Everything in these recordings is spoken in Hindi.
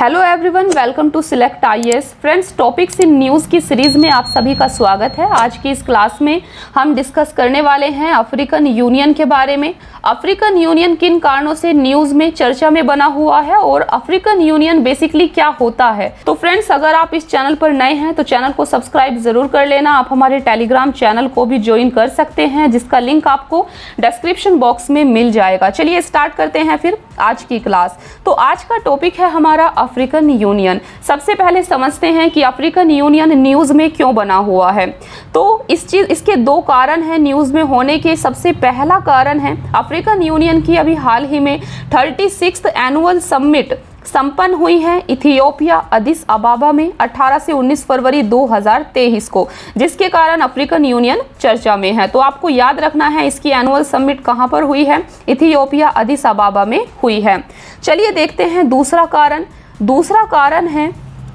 Hello everyone, welcome to Select IAS. Friends, topics in news की सीरीज़ में आप सभी का स्वागत है। आज की इस क्लास में हम डिस्कस करने वाले हैं अफ्रीकन यूनियन के बारे में। अफ्रीकन यूनियन किन कारणों से न्यूज़ में चर्चा में बना हुआ है और अफ्रीकन यूनियन बेसिकली क्या होता है। तो फ्रेंड्स, अगर आप इस चैनल पर नए हैं तो चैनल को सब्सक्राइब जरूर कर लेना। आप हमारे टेलीग्राम चैनल को भी ज्वाइन कर सकते हैं, जिसका लिंक आपको डिस्क्रिप्शन बॉक्स में मिल जाएगा। चलिए स्टार्ट करते हैं फिर आज की क्लास। तो आज का टॉपिक है हमारा अफ्रीकन यूनियन। सबसे पहले समझते हैं कि अफ्रीकन यूनियन न्यूज़ में क्यों बना हुआ है। तो इसके दो कारण हैं न्यूज़ में होने के। सबसे पहला कारण है अफ्रीकन यूनियन की अभी हाल ही में 36th एनुअल समिट संपन्न हुई है इथियोपिया अदिस अबाबा में 18 से 19 फरवरी 2023 को, जिसके कारण अफ्रीकन यूनियन चर्चा में है। तो आपको याद रखना है इसकी एनुअल समिट कहां पर हुई है, इथियोपिया अदिस अबाबा में हुई है। चलिए देखते हैं दूसरा कारण। दूसरा कारण है,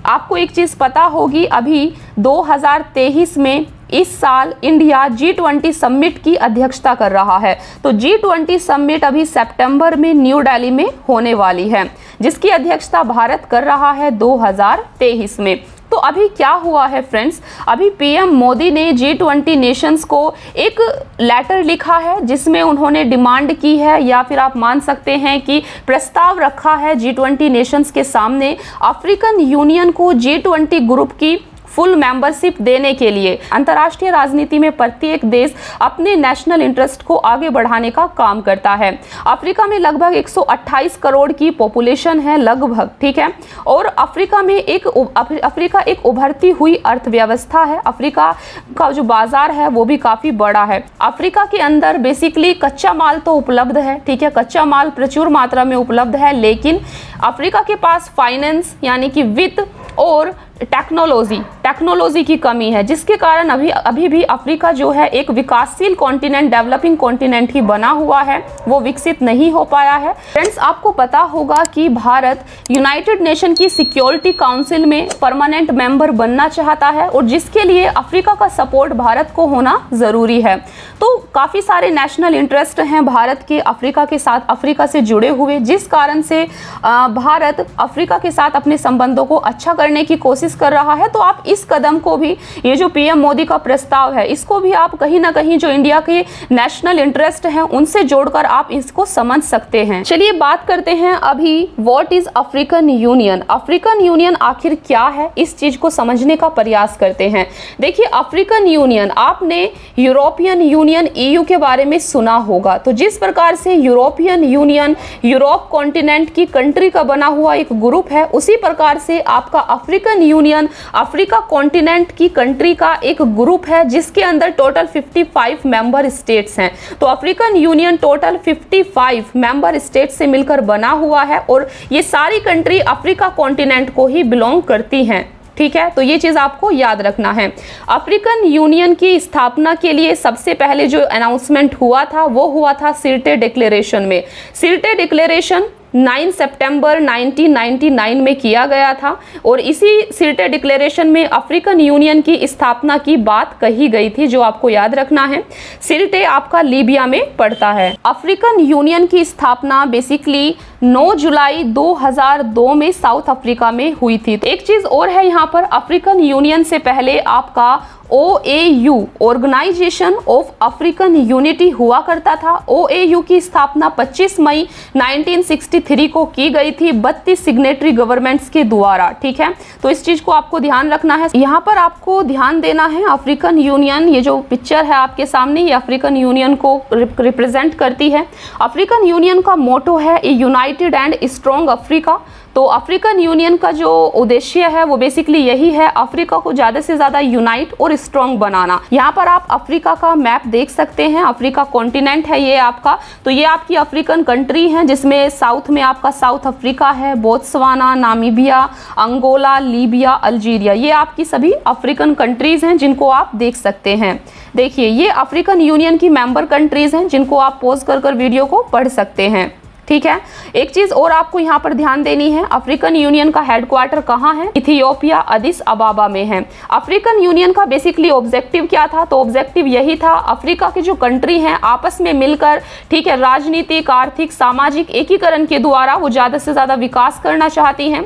आपको एक चीज़ पता होगी, अभी 2023 में इस साल इंडिया G20 समिट की अध्यक्षता कर रहा है। तो G20 समिट अभी सितंबर में न्यू दिल्ली में होने वाली है, जिसकी अध्यक्षता भारत कर रहा है 2023 में। तो अभी क्या हुआ है फ्रेंड्स, अभी पीएम मोदी ने G20 नेशंस को एक लेटर लिखा है, जिसमें उन्होंने डिमांड की है, या फिर आप मान सकते हैं कि प्रस्ताव रखा है G20 नेशंस के सामने अफ्रीकन यूनियन को G20 ग्रुप की फुल मेंबरशिप देने के लिए। अंतर्राष्ट्रीय राजनीति में प्रत्येक देश अपने नेशनल इंटरेस्ट को आगे बढ़ाने का काम करता है। अफ्रीका में लगभग 128 करोड़ की पॉपुलेशन है लगभग, ठीक है। और अफ्रीका एक उभरती हुई अर्थव्यवस्था है। अफ्रीका का जो बाजार है वो भी काफ़ी बड़ा है। अफ्रीका के अंदर बेसिकली कच्चा माल तो उपलब्ध है, ठीक है, कच्चा माल प्रचुर मात्रा में उपलब्ध है, लेकिन अफ्रीका के पास फाइनेंस यानी कि वित्त और टेक्नोलॉजी की कमी है, जिसके कारण अभी भी अफ्रीका जो है एक विकासशील कॉन्टिनेंट, डेवलपिंग कॉन्टिनेंट ही बना हुआ है, वो विकसित नहीं हो पाया है। फ्रेंड्स, आपको पता होगा कि भारत यूनाइटेड नेशन की सिक्योरिटी काउंसिल में परमानेंट मेंबर बनना चाहता है, और जिसके लिए अफ्रीका का सपोर्ट भारत को होना ज़रूरी है। तो काफ़ी सारे नेशनल इंटरेस्ट हैं भारत के अफ्रीका के साथ, अफ्रीका से जुड़े हुए, जिस कारण से भारत अफ्रीका के साथ अपने संबंधों को अच्छा करने की कोशिश कर रहा है। तो आप इस कदम को भी, ये जो पीएम मोदी का प्रस्ताव है, इसको भी आप कहीं ना कहीं जो इंडिया के नेशनल इंटरेस्ट हैं उनसे जोड़कर आप इसको समझ सकते हैं। चलिए बात करते हैं अभी what is African union. African union आखिर क्या है, इस चीज को समझने का प्रयास करते हैं। देखिए, अफ्रीकन यूनियन, आपने यूरोपियन यूनियन EU के बारे में सुना होगा। तो जिस प्रकार से यूरोपियन यूनियन यूरोप कॉन्टिनेंट की कंट्री का बना हुआ एक ग्रुप है, उसी प्रकार से आपका अफ्रीकन यूनियन अफ्रीका कॉन्टिनेंट की कंट्री का एक ग्रुप है, जिसके अंदर टोटल 55 मेंबर स्टेट्स हैं। तो African union total 55 member state से मिलकर बना हुआ है, और ये सारी कंट्री अफ्रीका कॉन्टिनेंट को ही बिलोंग करती हैं, ठीक है। तो ये चीज़ आपको याद रखना है। अफ्रीकन यूनियन की स्थापना के लिए सबसे पहले जो अनाउंसमेंट हुआ था वो हुआ था सिरटे डिक्लेरेशन में। सिरटे डिक्लेरेशन 9 सितंबर 1999 में किया गया था, और इसी सिरटे डिक्लेरेशन में अफ्रीकन यूनियन की स्थापना की बात कही गई थी, जो आपको याद रखना है। सिरटे आपका लीबिया में पड़ता है। अफ्रीकन यूनियन की स्थापना बेसिकली 9 जुलाई 2002 में साउथ अफ्रीका में हुई थी। एक चीज़ और है यहाँ पर, अफ्रीकन यूनियन से पहले आपका OAU Organisation of African Unity हुआ करता था। OAU की स्थापना 25 मई 1963 को की गई थी 32 सिग्नेटरी गवर्नमेंट्स के द्वारा, ठीक है। तो इस चीज़ को आपको ध्यान रखना है। यहाँ पर आपको ध्यान देना है, अफ्रीकन यूनियन, ये जो पिक्चर है आपके सामने, ये अफ्रीकन यूनियन को रिप्रेजेंट करती है। अफ्रीकन यूनियन का मोटो है ए यूनाइटेड एंड स्ट्रॉन्ग अफ्रीका। तो अफ्रीकन यूनियन का जो उद्देश्य है वो बेसिकली यही है, अफ्रीका को ज़्यादा से ज़्यादा यूनाइट और स्ट्रॉन्ग बनाना। यहाँ पर आप अफ्रीका का मैप देख सकते हैं, अफ्रीका कॉन्टिनेंट है ये आपका। तो ये आपकी अफ्रीकन कंट्री है, जिसमें साउथ में आपका साउथ अफ्रीका है, Botswana, Namibia, Angola, Libya, Algeria, ये आपकी सभी अफ्रीकन कंट्रीज़ हैं जिनको आप देख सकते हैं। देखिए, ये अफ्रीकन यूनियन की मेंबर कंट्रीज़ हैं, जिनको आप पॉज कर वीडियो को पढ़ सकते हैं। ठीक है। एक चीज और आपको यहाँ पर ध्यान देनी है, अफ्रीकन यूनियन का हेडक्वार्टर कहाँ है? इथियोपिया अदिस अबाबा में है। अफ्रीकन यूनियन का बेसिकली ऑब्जेक्टिव क्या था? तो ऑब्जेक्टिव यही था, अफ्रीका की जो कंट्री हैं आपस में मिलकर, ठीक है, राजनीतिक, आर्थिक, सामाजिक एकीकरण के द्वारा वो ज़्यादा से ज़्यादा विकास करना चाहती हैं।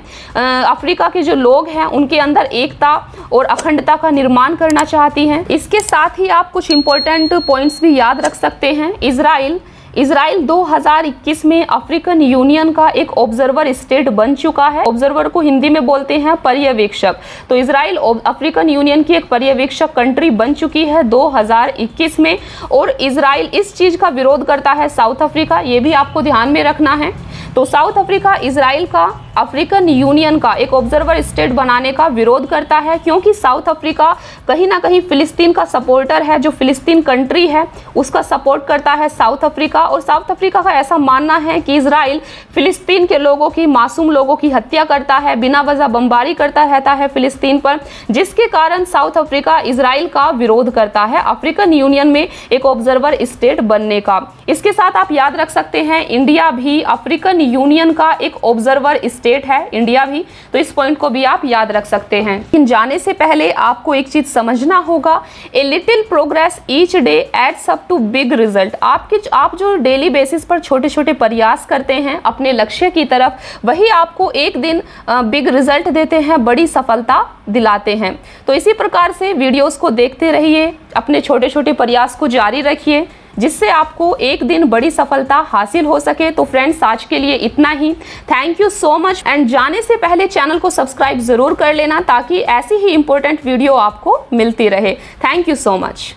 अफ्रीका के जो लोग हैं उनके अंदर एकता और अखंडता का निर्माण करना चाहती हैं। इसके साथ ही आप कुछ इंपॉर्टेंट पॉइंट्स भी याद रख सकते हैं। इजराइल 2021 में अफ्रीकन यूनियन का एक ऑब्जर्वर स्टेट बन चुका है। ऑब्जर्वर को हिंदी में बोलते हैं पर्यवेक्षक। तो इजराइल अफ्रीकन यूनियन की एक पर्यवेक्षक कंट्री बन चुकी है 2021 में। और इजराइल इस चीज का विरोध करता है साउथ अफ्रीका, ये भी आपको ध्यान में रखना है। तो साउथ अफ्रीका इजराइल का अफ्रीकन यूनियन का एक ऑब्जर्वर स्टेट बनाने का विरोध करता है, क्योंकि साउथ अफ्रीका कहीं ना कहीं फिलिस्तीन का सपोर्टर है। जो फिलिस्तीन कंट्री है उसका सपोर्ट करता है साउथ अफ्रीका। और साउथ अफ्रीका का ऐसा मानना है कि इजराइल फिलिस्तीन के लोगों की, मासूम लोगों की हत्या करता है, बिना वजह बमबारी करता रहता है फिलिस्तीन पर, जिसके कारण साउथ अफ्रीका इजराइल का विरोध करता है अफ्रीकन यूनियन में एक ऑब्जर्वर स्टेट बनने का। इसके साथ आप याद रख सकते हैं इंडिया भी अफ्रीकन यूनियन का एक ऑब्जर्वर स्टेट है, इंडिया भी। तो इस पॉइंट को भी आप याद रख सकते हैं। लेकिन जाने से पहले आपको एक चीज समझना होगा, a little progress each day adds up to big result. आप जो डेली बेसिस पर छोटे छोटे प्रयास करते हैं अपने लक्ष्य की तरफ, वही आपको एक दिन बिग रिजल्ट देते हैं, बड़ी सफलता दिलाते हैं। तो इसी प्रकार से वीडियोस को देखते रहिए, अपने छोटे छोटे प्रयास को जारी रखिए, जिससे आपको एक दिन बड़ी सफलता हासिल हो सके। तो फ्रेंड्स आज के लिए इतना ही। Thank you so much. And जाने से पहले चैनल को सब्सक्राइब जरूर कर लेना, ताकि ऐसी ही इंपॉर्टेंट वीडियो आपको मिलती रहे। Thank you so much.